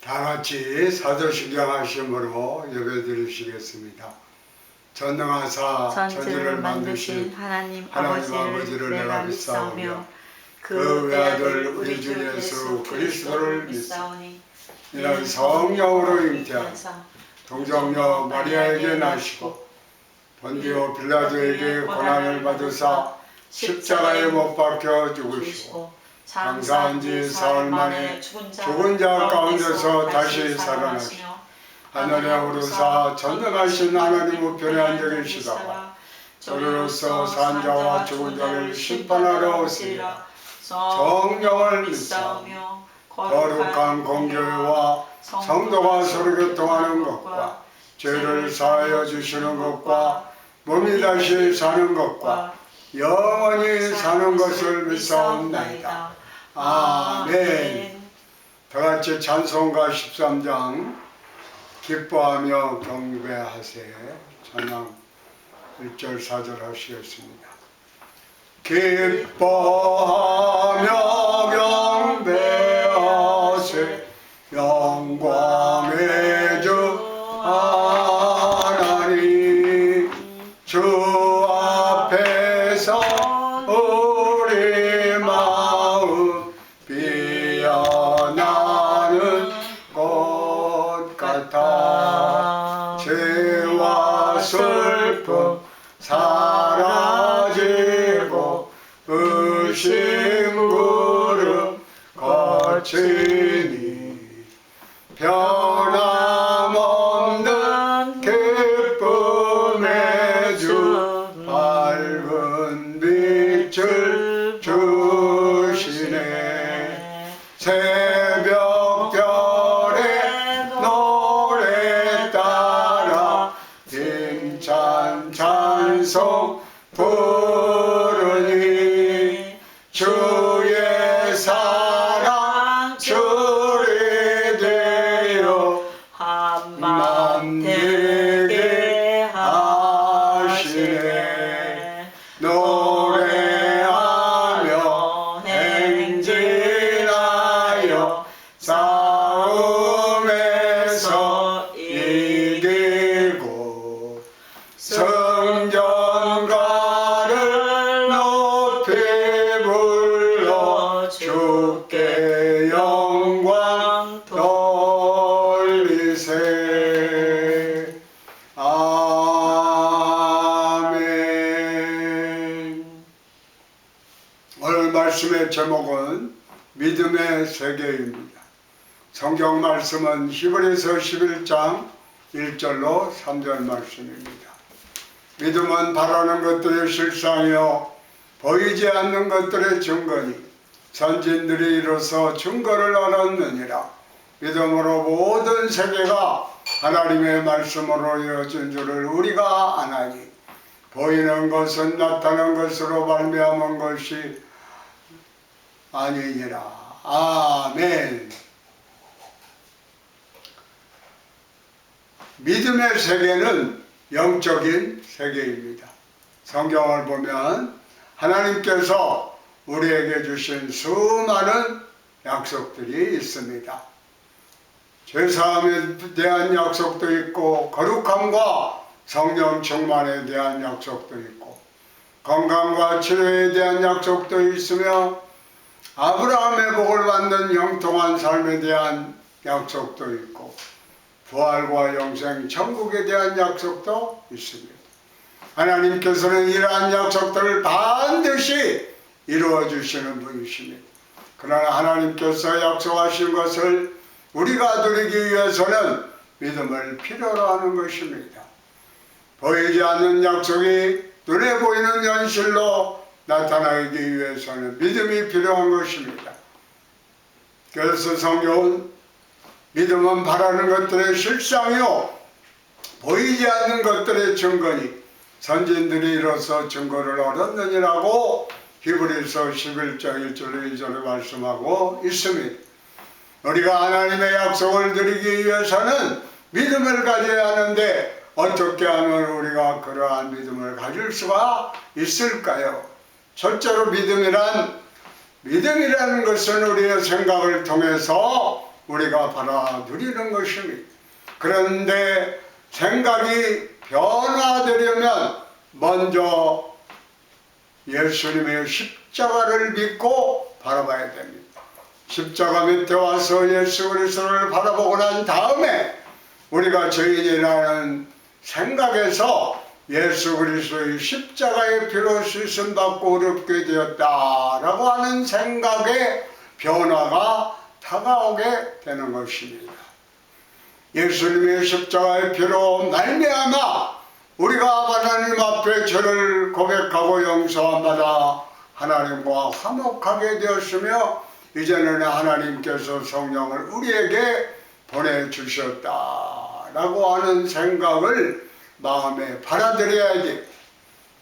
다 같이 사도신경 하심으로 예배 드리시겠습니다. 전능하사 천지를 만드신 하나님 아버지를 내가 믿사오며 그 외아들 우리 주 예수 그리스도를 믿사오니 이는 성령으로 잉태하사 동정녀 마리아에게 나시고 본디오 빌라도에게 고난을 받으사 십자가에 못 박혀 죽으시고 장사한 지 사흘 만에 죽은 자 가운데서 다시 살아나시고 하늘에 오르사 전능하신 하나님 우편에 앉아 계시다가 저리로서 산 자와 죽은 자를 심판하러 오시리라. 성령을 믿사오며 거룩한 공교회와 성도가 서로 교통하는 것과 죄를 사하여 주시는 것과 몸이 다시 사는 것과 영원히 사는 것을 믿사옵나이다. 아멘. 다같이 찬송가 13장 기뻐하며 경배하세. 찬양 1절 4절 하시겠습니다. 기뻐하며 경배하세. 영광의 주 하나님 주 앞에서 우리 마음 피어나는 꽃 같아 죄와 슬픔 사라지고 의심 구름 거치니 변함없는 기쁨의 주 밝은 빛을 주시네. 새벽별의 노래 따라 힘찬 찬송 부르니 주의 사랑 줄이 되어 한맘 되게 하시네. 노래하며 행진하여 싸움에서 이기고 성전가를 높이 불러 주께 영광 돌리세. 아멘. 오늘 말씀의 제목은 믿음의 세계입니다. 성경 말씀은 히브리서 11장 1절로 3절 말씀입니다. 믿음은 바라는 것들의 실상이요 보이지 않는 것들의 증거니 선진들이 이로써 증거를 얻었느니라. 믿음으로 모든 세계가 하나님의 말씀으로 이어진 줄을 우리가 아나니 보이는 것은 나타난 것으로 말미암은 것이 아니니라. 아멘. 믿음의 세계는 영적인 세계입니다. 성경을 보면 하나님께서 우리에게 주신 수많은 약속들이 있습니다. 죄사함에 대한 약속도 있고 거룩함과 성령 충만에 대한 약속도 있고 건강과 치료에 대한 약속도 있으며 아브라함의 복을 받는 영통한 삶에 대한 약속도 있고 부활과 영생, 천국에 대한 약속도 있습니다. 하나님께서는 이러한 약속들을 반드시 이루어 주시는 분이십니다. 그러나 하나님께서 약속하신 것을 우리가 누리기 위해서는 믿음을 필요로 하는 것입니다. 보이지 않는 약속이 눈에 보이는 현실로 나타나기 위해서는 믿음이 필요한 것입니다. 그래서 성경은 믿음은 바라는 것들의 실상이요 보이지 않는 것들의 증거니 선진들이 이로써 증거를 얻었느니라고 히브리서 11장 1절 2절에 말씀하고 있습니다. 우리가 하나님의 약속을 드리기 위해서는 믿음을 가져야 하는데 어떻게 하면 우리가 그러한 믿음을 가질 수가 있을까요? 첫째로 믿음이라는 것은 우리의 생각을 통해서 우리가 받아 누리는 것입니다. 그런데 생각이 변화되려면 먼저 예수님의 십자가를 믿고 바라봐야 됩니다. 십자가 밑에 와서 예수 그리스도를 바라보고 난 다음에 우리가 죄인이라는 생각에서 예수 그리스도의 십자가의 피로 씻음받고 어렵게 되었다라고 하는 생각의 변화가 다가오게 되는 것입니다. 예수님의 십자가의 피로 말미암아 우리가 하나님 앞에 죄를 고백하고 용서함받아 하나님과 화목하게 되었으며 이제는 하나님께서 성령을 우리에게 보내주셨다라고 하는 생각을 마음에 받아들여야지.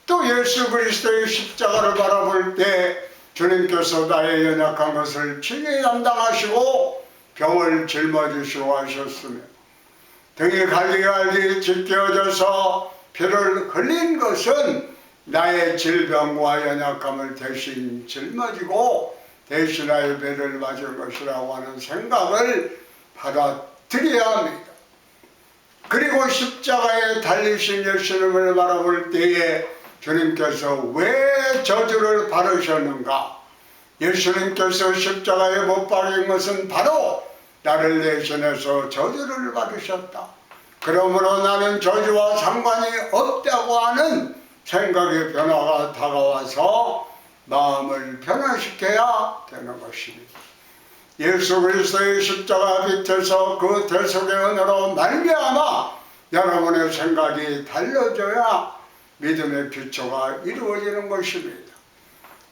또 예수 그리스도의 십자가를 바라볼 때 주님께서 나의 연약한 것을 친히 담당하시고 병을 짊어지시고 하셨으며 등이 갈리갈리 찢겨져서 피를 흘린 것은 나의 질병과 연약함을 대신 짊어지고 대신하여 배를 맞은 것이라고 하는 생각을 받아들여야 합니다. 그리고 십자가에 달리신 예수님을 바라볼 때에 주님께서 왜 저주를 받으셨는가? 예수님께서 십자가에 못 박힌 것은 바로 나를 대신해서 저주를 받으셨다. 그러므로 나는 저주와 상관이 없다고 하는 생각의 변화가 다가와서 마음을 변화시켜야 되는 것입니다. 예수 그리스도의 십자가 밑에서 그 대속의 은혜로 말미암아 여러분의 생각이 달라져야 믿음의 기초가 이루어지는 것입니다.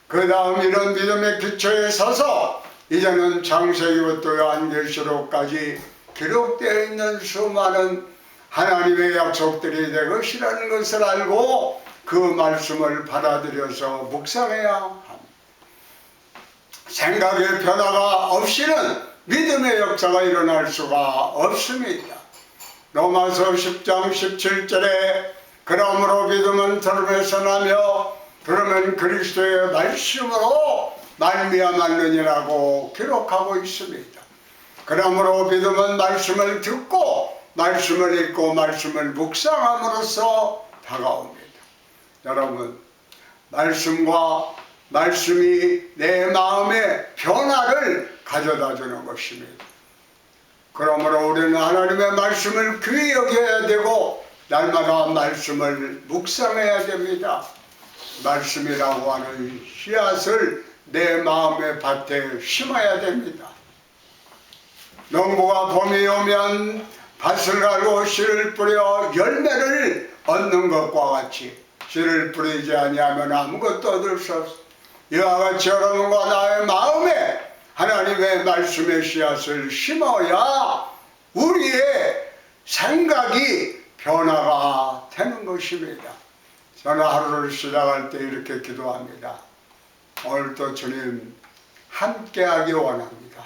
그 다음 이런 믿음의 기초에 서서 이제는 창세기부터 요한계시록까지 기록되어 있는 수많은 하나님의 약속들이 내 것이라는 것을 알고 그 말씀을 받아들여서 묵상해야 합니다. 생각의 변화가 없이는 믿음의 역사가 일어날 수가 없습니다. 로마서 10장 17절에 그러므로 믿음은 들음에서 나며 들으면 그리스도의 말씀으로 말미암았느니라고 기록하고 있습니다. 그러므로 믿음은 말씀을 듣고 말씀을 읽고 말씀을 묵상함으로써 다가옵니다. 여러분, 말씀과 말씀이 내 마음의 변화를 가져다 주는 것입니다. 그러므로 우리는 하나님의 말씀을 귀히 여겨야 되고 날마다 말씀을 묵상해야 됩니다. 말씀이라고 하는 씨앗을 내 마음의 밭에 심어야 됩니다. 농부가 봄이 오면 밭을 갈고 씨를 뿌려 열매를 얻는 것과 같이 씨를 뿌리지 아니하면 아무것도 얻을 수 없습니다. 이와 같이 여러분과 나의 마음에 하나님의 말씀의 씨앗을 심어야 우리의 생각이 변화가 되는 것입니다. 저는 하루를 시작할 때 이렇게 기도합니다. 오늘도 주님 함께하기 원합니다.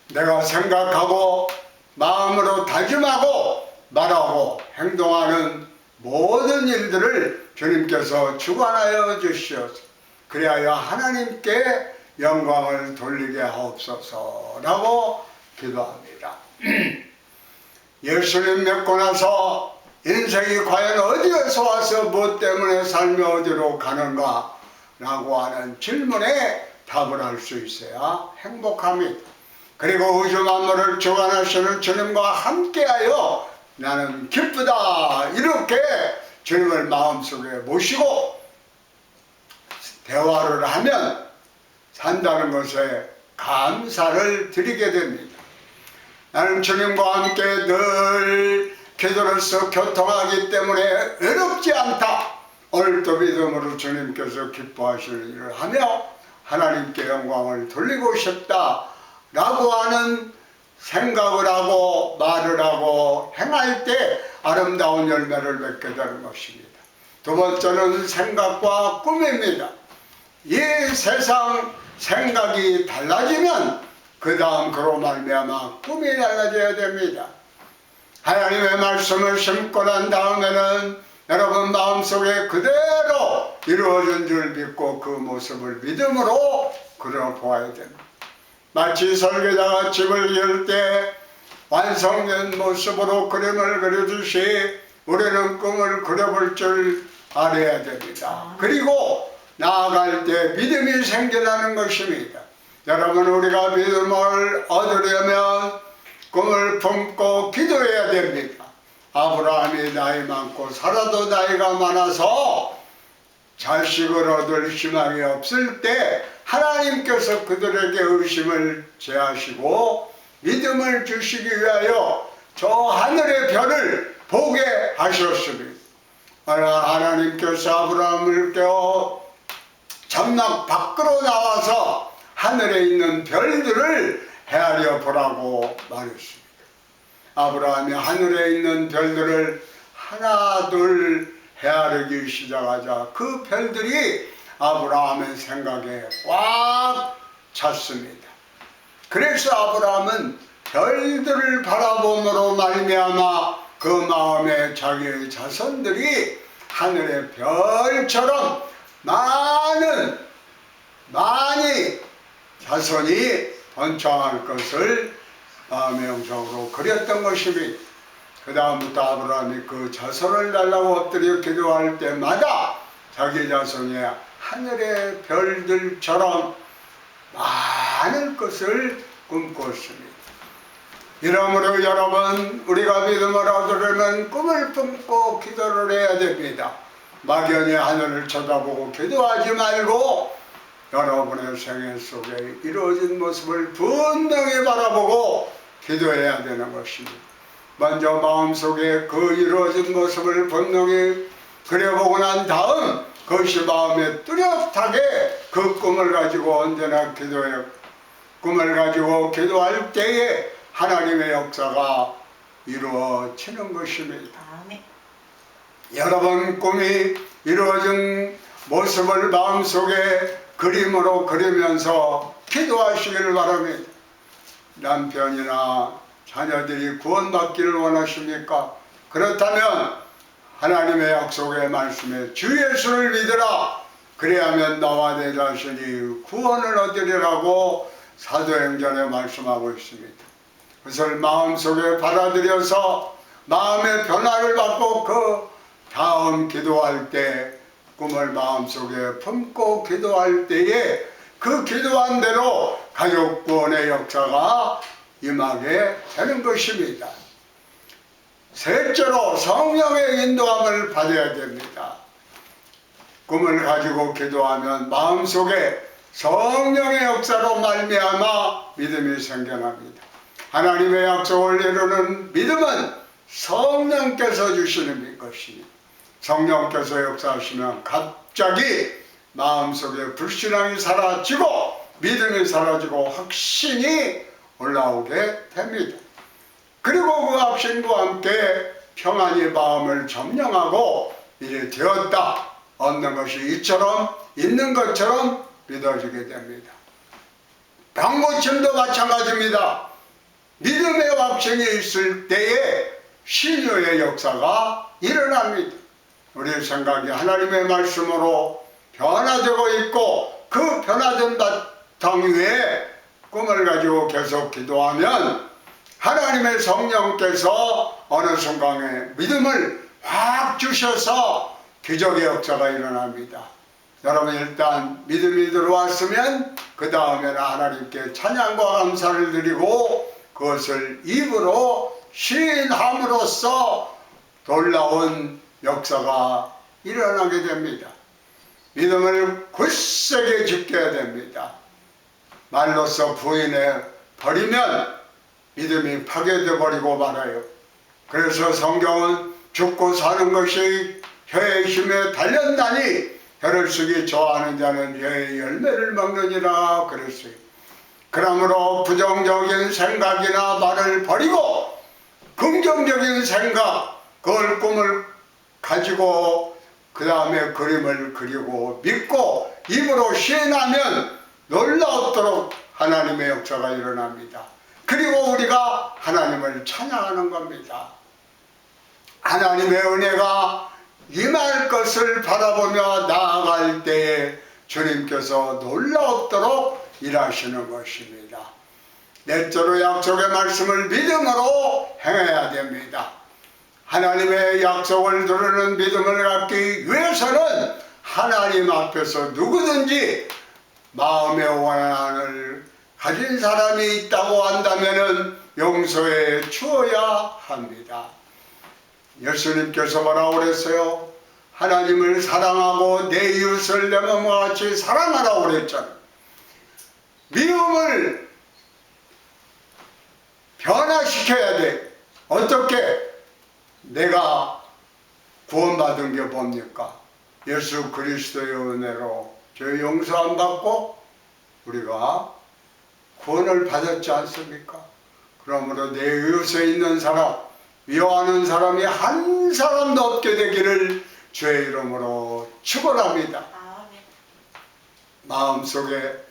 내가 생각하고 마음으로 다짐하고 말하고 행동하는 모든 일들을 주님께서 주관하여 주시옵소서. 그리하여 하나님께 영광을 돌리게 하옵소서라고 기도합니다. 예수님 믿고 나서 인생이 과연 어디에서 와서 무엇 때문에 삶이 어디로 가는가 라고 하는 질문에 답을 할 수 있어야 행복합니다. 그리고 우주 만물을 주관하시는 주님과 함께하여 나는 기쁘다 이렇게 주님을 마음속에 모시고 대화를 하면 산다는 것에 감사를 드리게 됩니다. 나는 주님과 함께 늘 기도로서 교통하기 때문에 외롭지 않다. 오늘도 믿음으로 주님께서 기뻐하시는 일을 하며 하나님께 영광을 돌리고 싶다 라고 하는 생각을 하고 말을 하고 행할 때 아름다운 열매를 맺게 되는 것입니다. 두 번째는 생각과 꿈입니다. 이 세상 생각이 달라지면 그 다음 그로 말미암아 꿈이 달라져야 됩니다. 하나님의 말씀을 심고 난 다음에는 여러분 마음속에 그대로 이루어진 줄 믿고 그 모습을 믿음으로 그려보아야 됩니다. 마치 설계자가 집을 지을 때 완성된 모습으로 그림을 그려주시 우리는 꿈을 그려볼 줄 알아야 됩니다. 그리고 나아갈 때 믿음이 생겨나는 것입니다. 여러분 우리가 믿음을 얻으려면 꿈을 품고 기도해야 됩니다. 아브라함이 나이 많고 사라도 나이가 많아서 자식을 얻을 희망이 없을 때 하나님께서 그들에게 의심을 제하시고 믿음을 주시기 위하여 저 하늘의 별을 보게 하셨습니다. 하나님께서 아브라함을 깨워 장막 밖으로 나와서 하늘에 있는 별들을 헤아려 보라고 말했습니다. 아브라함이 하늘에 있는 별들을 하나 둘 헤아리기 시작하자 그 별들이 아브라함의 생각에 꽉 찼습니다. 그래서 아브라함은 별들을 바라봄으로 말미암아 그 마음에 자기의 자손들이 하늘의 별처럼 많이 자손이 번창할 것을 마음의 영상으로 그렸던 것입니다. 그 다음부터 아브라함이 그 자손을 달라고 엎드려 기도할 때마다 자기 자손이 하늘의 별들처럼 많을 것을 꿈꿨습니다. 이러므로 여러분 우리가 믿음을 얻으려면 꿈을 품고 기도를 해야 됩니다. 막연히 하늘을 쳐다보고 기도하지 말고 여러분의 생애 속에 이루어진 모습을 분명히 바라보고 기도해야 되는 것입니다. 먼저 마음속에 그 이루어진 모습을 분명히 그려보고 난 다음 그것이 마음에 뚜렷하게 그 꿈을 가지고 언제나 꿈을 가지고 기도할 때에 하나님의 역사가 이루어지는 것입니다. 아멘. 여러분 꿈이 이루어진 모습을 마음속에 그림으로 그리면서 기도하시기를 바랍니다. 남편이나 자녀들이 구원받기를 원하십니까? 그렇다면 하나님의 약속의 말씀에 주 예수를 믿으라. 그래야만 나와 내 자신이 구원을 얻으리라고 사도행전에 말씀하고 있습니다. 그것을 마음속에 받아들여서 마음의 변화를 받고 그 다음 기도할 때 꿈을 마음속에 품고 기도할 때에 그 기도한 대로 가족 구원의 역사가 임하게 되는 것입니다. 셋째로 성령의 인도함을 받아야 됩니다. 꿈을 가지고 기도하면 마음속에 성령의 역사로 말미암아 믿음이 생겨납니다. 하나님의 약속을 이루는 믿음은 성령께서 주시는 것입니다. 성령께서 역사하시면 갑자기 마음속에 불신앙이 사라지고 믿음이 사라지고 확신이 올라오게 됩니다. 그리고 그 확신과 함께 평안이 마음을 점령하고 이제 되었다 얻는 것이 이처럼 있는 것처럼 믿어지게 됩니다. 병고침도 마찬가지입니다. 믿음의 확신이 있을 때에 신유의 역사가 일어납니다. 우리의 생각이 하나님의 말씀으로 변화되고 있고 그 변화된 바탕 위에 꿈을 가지고 계속 기도하면 하나님의 성령께서 어느 순간에 믿음을 확 주셔서 기적의 역사가 일어납니다. 여러분 일단 믿음이 들어왔으면 그 다음에는 하나님께 찬양과 감사를 드리고 그것을 입으로 시인함으로써 놀라운 역사가 일어나게 됩니다. 믿음을 굳세게 지켜야 됩니다. 말로써 부인해 버리면 믿음이 파괴되어 버리고 말아요. 그래서 성경은 죽고 사는 것이 혀의 힘에 달렸나니 혀를 쓰기 좋아하는 자는 혀의 열매를 먹느니라 그랬어요. 그러므로 부정적인 생각이나 말을 버리고 긍정적인 생각, 그걸 꿈을 가지고 그 다음에 그림을 그리고 믿고 입으로 시인하면 놀랍도록 하나님의 역사가 일어납니다. 그리고 우리가 하나님을 찬양하는 겁니다. 하나님의 은혜가 임할 것을 바라보며 나아갈 때에 주님께서 놀랍도록 일하시는 것입니다. 넷째로 약속의 말씀을 믿음으로 행해야 됩니다. 하나님의 약속을 들으는 믿음을 갖기 위해서는 하나님 앞에서 누구든지 마음의 원한을 가진 사람이 있다고 한다면 용서해 주어야 합니다. 예수님께서 뭐라고 그랬어요? 하나님을 사랑하고 내 이웃을 내 몸과 같이 사랑하라고 그랬잖아요. 미움을 변화시켜야 돼. 어떻게? 내가 구원받은 게 뭡니까? 예수 그리스도의 은혜로 죄 용서 안 받고 우리가 구원을 받았지 않습니까? 그러므로 내 이웃에 있는 사람, 미워하는 사람이 한 사람도 없게 되기를 주의 이름으로 축원합니다. 마음속에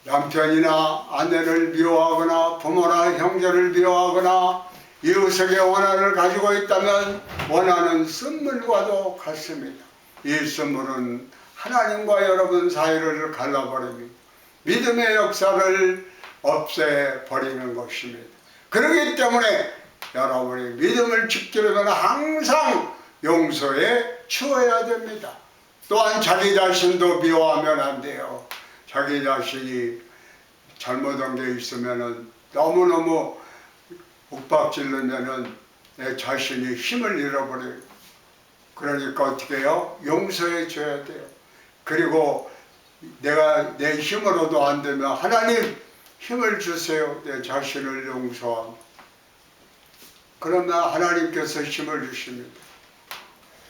남편이나 아내를 미워하거나 부모나 형제를 미워하거나 이웃에게 원한을 가지고 있다면 원한은 쓴물과도 같습니다. 이 쓴물은 하나님과 여러분 사이를 갈라버립니다. 믿음의 역사를 없애버리는 것입니다. 그렇기 때문에 여러분이 믿음을 지키려면 항상 용서해 주어야 됩니다. 또한 자기 자신도 미워하면 안 돼요. 자기 자신이 잘못한 게 있으면 너무너무 욱박질르면 내 자신이 힘을 잃어버려요. 그러니까 어떻게 해요? 용서해 줘야 돼요. 그리고 내가 내 힘으로도 안 되면 하나님 힘을 주세요. 내 자신을 용서함. 그러면 하나님께서 힘을 주십니다.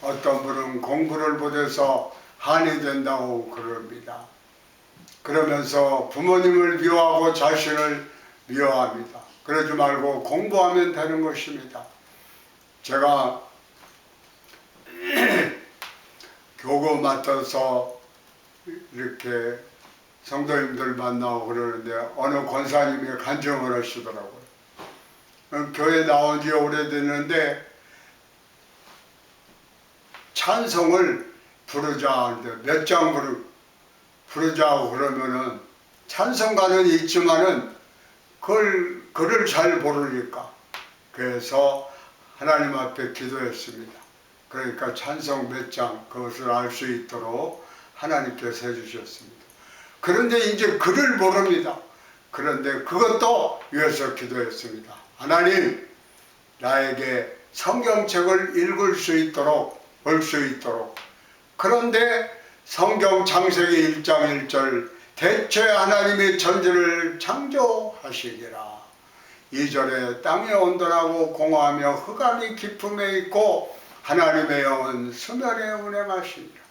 어떤 분은 공부를 못해서 한이 된다고 그럽니다. 그러면서 부모님을 미워하고 자신을 미워합니다. 그러지 말고 공부하면 되는 것입니다. 제가 교구 맡아서 이렇게 성도님들 만나고 그러는데 어느 권사님이 간증을 하시더라고요. 교회 나온 지 오래됐는데 찬송을 부르자 하는데 몇 장 부르자고 그러면은 찬송가는 있지만은 글을 잘 모르니까 그래서 하나님 앞에 기도했습니다. 그러니까 찬송 몇 장 그것을 알 수 있도록 하나님께서 해주셨습니다. 그런데 이제 글을 모릅니다. 그런데 그것도 위해서 기도했습니다. 하나님 나에게 성경책을 읽을 수 있도록 볼 수 있도록. 그런데 성경 창세기 1장 1절 대초에 하나님이 천지를 창조하시니라. 2절에 땅이 온전하고 공허하며 흑암이 깊음에 있고 하나님의 영은 수면에 운행하시니라.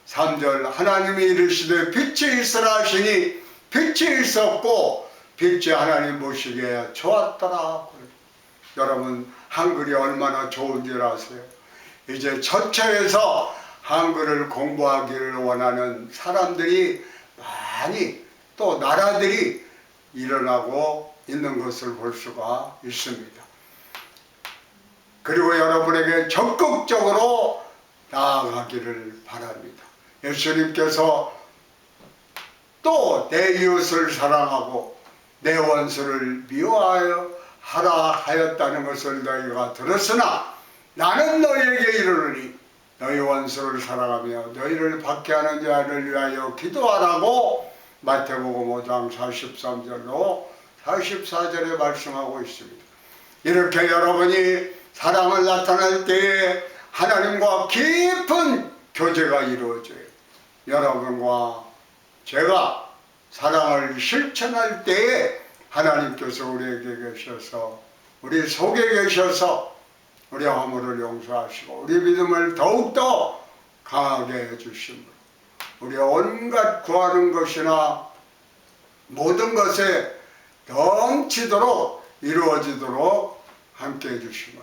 3절 하나님이 이르시되 빛이 있으라 하시니 빛이 있었고 빛이 하나님 보시기에 좋았더라. 여러분 한글이 얼마나 좋은 줄 아세요? 이제 처처에서 한글을 공부하기를 원하는 사람들이 많이 또 나라들이 일어나고 있는 것을 볼 수가 있습니다. 그리고 여러분에게 적극적으로 나아가기를 바랍니다. 예수님께서 또 내 이웃을 사랑하고 내 원수를 미워하여 하라 하였다는 것을 너희가 들었으나 나는 너희에게 이르노니 너희 원수를 사랑하며 너희를 박해하는 자를 위하여 기도하라고 마태복음 5장 43절로 44절에 말씀하고 있습니다. 이렇게 여러분이 사랑을 나타낼 때에 하나님과 깊은 교제가 이루어져요. 여러분과 제가 사랑을 실천할 때에 하나님께서 우리에게 계셔서 우리 속에 계셔서 우리 허물을 용서하시고 우리 믿음을 더욱더 강하게 해주심으로 우리 온갖 구하는 것이나 모든 것에 넘치도록 이루어지도록 함께 해주신 것입니다.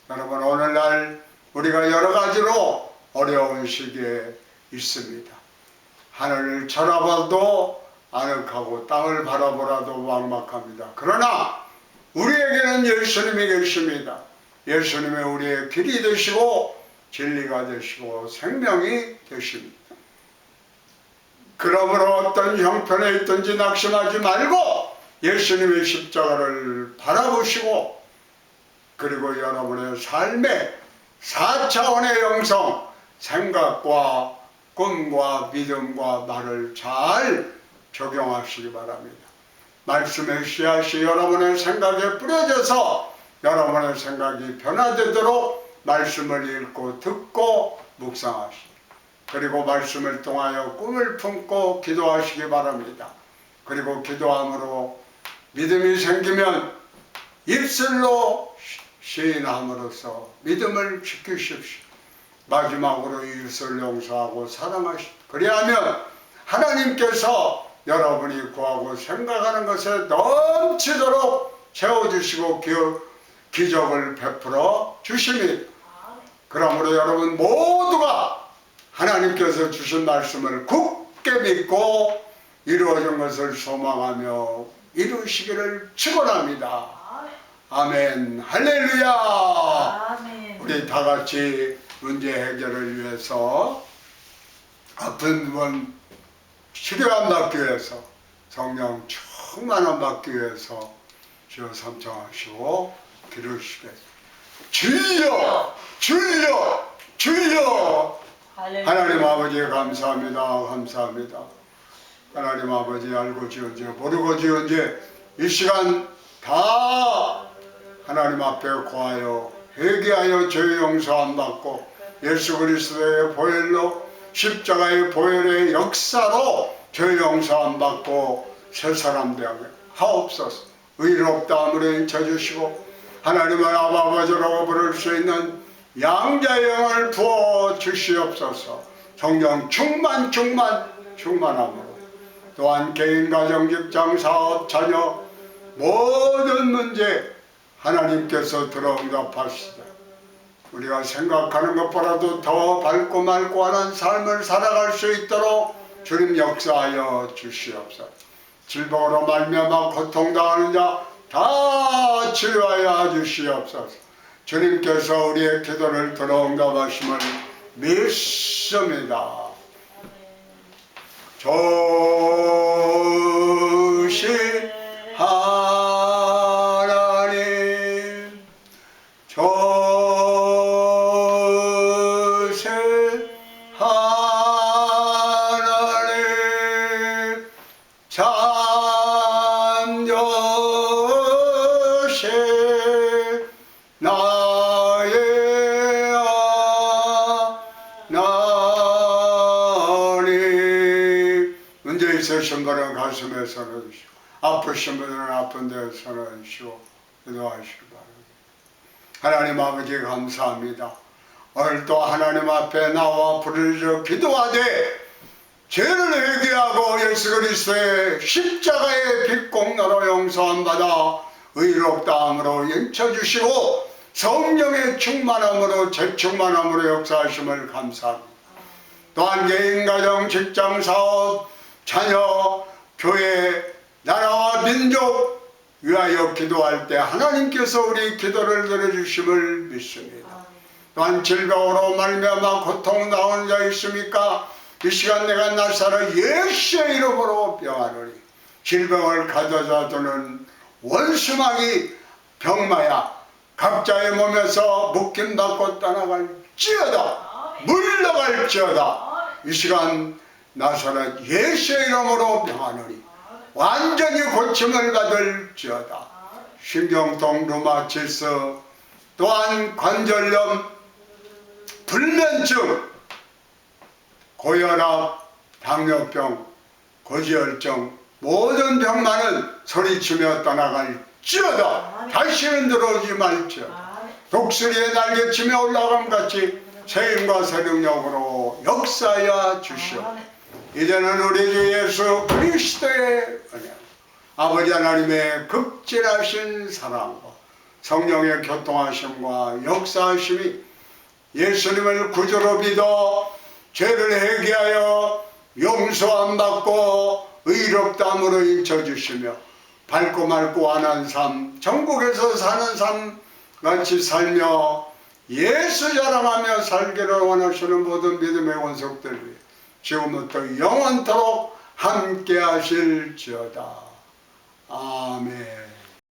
여러분 오늘날 우리가 여러 가지로 어려운 시기에 있습니다. 하늘을 쳐다봐도 아늑하고 땅을 바라보라도 막막합니다. 그러나 우리에게는 예수님이 계십니다. 예수님이 우리의 길이 되시고 진리가 되시고 생명이 되십니다. 그러므로 어떤 형편에 있든지 낙심하지 말고 예수님의 십자가를 바라보시고, 그리고 여러분의 삶의 4차원의 영성, 생각과 꿈과 믿음과 말을 잘 적용하시기 바랍니다. 말씀의 씨앗이 여러분의 생각에 뿌려져서 여러분의 생각이 변화되도록 말씀을 읽고 듣고 묵상하시고, 그리고 말씀을 통하여 꿈을 품고 기도하시기 바랍니다. 그리고 기도함으로 믿음이 생기면 입술로 시인함으로써 믿음을 지키십시오. 마지막으로 이웃을 용서하고 사랑하십시오. 그리하면 하나님께서 여러분이 구하고 생각하는 것에 넘치도록 채워주시고 기적을 베풀어 주십니다. 그러므로 여러분 모두가 하나님께서 주신 말씀을 굳게 믿고 이루어진 것을 소망하며 이루시기를 축원합니다. 아멘. 할렐루야. 아멘. 우리 다 같이 문제 해결을 위해서, 아픈 분 치료함 받기 위해서, 성령 충만함 받기 위해서 주여 삼창하시고 기도하시겠습니다. 주여, 주여, 주여. 하나님 아버지 감사합니다. 감사합니다. 하나님 아버지, 알고 지은지 모르고 지은지 이 시간 다 하나님 앞에 구하여 회개하여 죄 용서함 받고 예수 그리스도의 보혈로, 십자가의 보혈의 역사로 죄 용서함 받고 새 사람 되게 하옵소서. 의롭다함으로 인쳐주시고 하나님의 아버지라고 부를 수 있는 양자의 영을 부어 주시옵소서. 성령 충만함으로, 또한 개인, 가정, 직장, 사업, 자녀 모든 문제 하나님께서 들어응답하시다. 우리가 생각하는 것보다도 더 밝고 맑고 하는 삶을 살아갈 수 있도록 주님 역사하여 주시옵소서. 질병으로 말미암아 고통당하는 자 다 치료하여 주시옵소서. 주님께서 우리의 기도를 들어응답하심을 믿습니다. 조시 하나님, 조세 하나님, 잠조세 나의 하나님. 문제 있으신 분은 가슴에 손을 주시고, 아프신 분은 아픈 데에 손을 주시고 기도하시기 바랍니다. 하나님 아버지 감사합니다. 오늘도 하나님 앞에 나와 부르짖어 기도하되 죄를 회개하고 예수 그리스도의 십자가의 빛공로로 용서함 받아 의롭다함으로 인쳐주시고 성령의 충만함으로 재충만함으로 역사하심을 감사합니다. 또한 개인, 가정, 직장, 사업, 자녀, 교회, 나라와 민족 위하여 기도할 때 하나님께서 우리 기도를 들어주심을 믿습니다. 또한 질병으로 말미암아 고통 나오는 자 있습니까? 이 시간 내가 나사로 예수의 이름으로 병하노니 질병을 가져다 두는 원수마귀 병마야 각자의 몸에서 묶임받고 떠나갈지어다, 물러갈지어다. 이 시간 나사렛 예수의 이름으로 병하노니 완전히 고침을 받을지어다. 신경통, 류마티스, 또한 관절염, 불면증, 고혈압, 당뇨병, 고지혈증 모든 병만은 소리치며 떠나갈지어다. 다시는 들어오지 말지어다. 독수리의 날개치며 올라감같이 세임과 새 능력으로 역사하여 주시오. 이제는 우리 주 예수 그리스도의 은혜, 아버지 하나님의 극진하신 사랑과 성령의 교통하심과 역사하심이 예수님을 구주로 믿어 죄를 회개하여 용서함 받고 의롭다함으로 인쳐주시며 밝고 맑고 환한 삶, 천국에서 사는 삶 같이 살며 예수 자랑하며 살기를 원하시는 모든 믿음의 원석들 위해 지금부터 영원토록 함께 하실지어다.